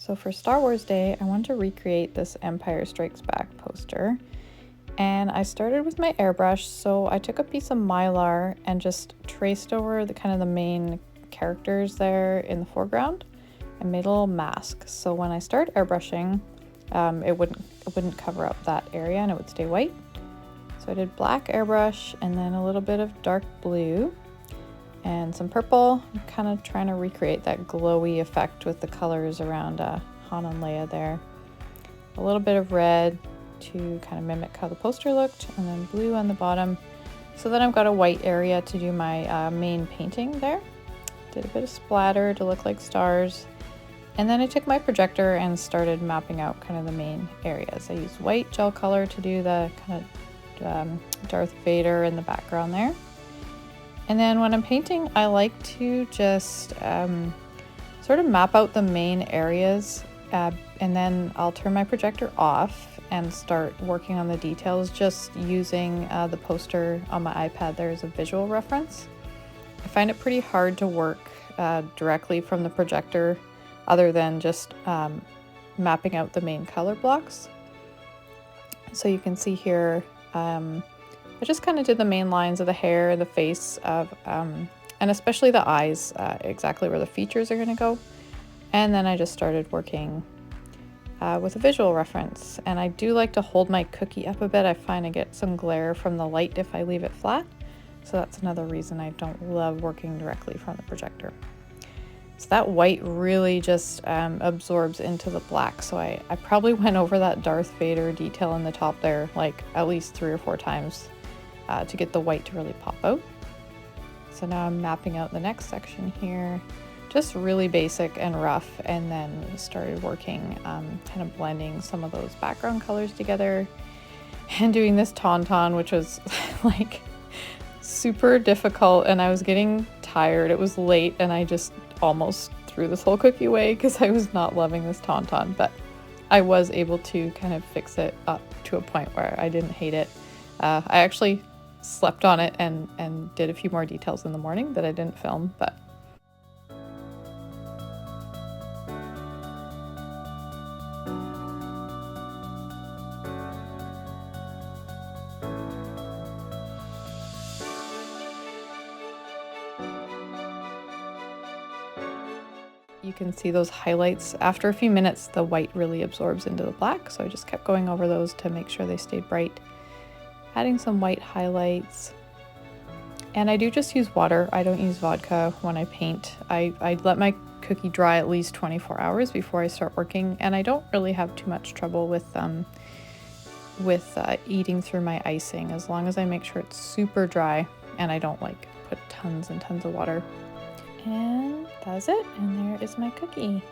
So for Star Wars Day, I wanted to recreate this Empire Strikes Back poster. And I started with my airbrush, so I took a piece of Mylar and just traced over the kind of the main characters there in the foreground and made a little mask. So when I start airbrushing, it wouldn't cover up that area and it would stay white. So I did black airbrush and then a little bit of dark blue and some purple. I'm kind of trying to recreate that glowy effect with the colors around Han and Leia there. A little bit of red to kind of mimic how the poster looked, and then blue on the bottom. So then I've got a white area to do my main painting there. Did a bit of splatter to look like stars. And then I took my projector and started mapping out kind of the main areas. I used white gel color to do the kind of Darth Vader in the background there. And then when I'm painting, I like to just sort of map out the main areas, and then I'll turn my projector off and start working on the details, just using the poster on my iPad there as a visual reference. I find it pretty hard to work directly from the projector other than just mapping out the main color blocks. So you can see here, I just kind of did the main lines of the hair, the face of, and especially the eyes, exactly where the features are going to go. And then I just started working with a visual reference. And I do like to hold my cookie up a bit. I find I get some glare from the light if I leave it flat. So that's another reason I don't love working directly from the projector. So that white really just absorbs into the black. So I probably went over that Darth Vader detail in the top there like at least 3 or 4 times to get the white to really pop out. So now I'm mapping out the next section here, just really basic and rough, and then started working, kind of blending some of those background colors together and doing this tauntaun, which was like super difficult, and I was getting tired. It was late and I just almost threw this whole cookie away because I was not loving this tauntaun, but I was able to kind of fix it up to a point where I didn't hate it. I actually slept on it and did a few more details in the morning that I didn't film, but you can see those highlights. After a few minutes, the white really absorbs into the black, so I just kept going over those to make sure they stayed bright. Adding some white highlights. And I do just use water. I don't use vodka when I paint. I let my cookie dry at least 24 hours before I start working, and I don't really have too much trouble with eating through my icing, as long as I make sure it's super dry and I don't like put tons and tons of water. And that's it, and there is my cookie.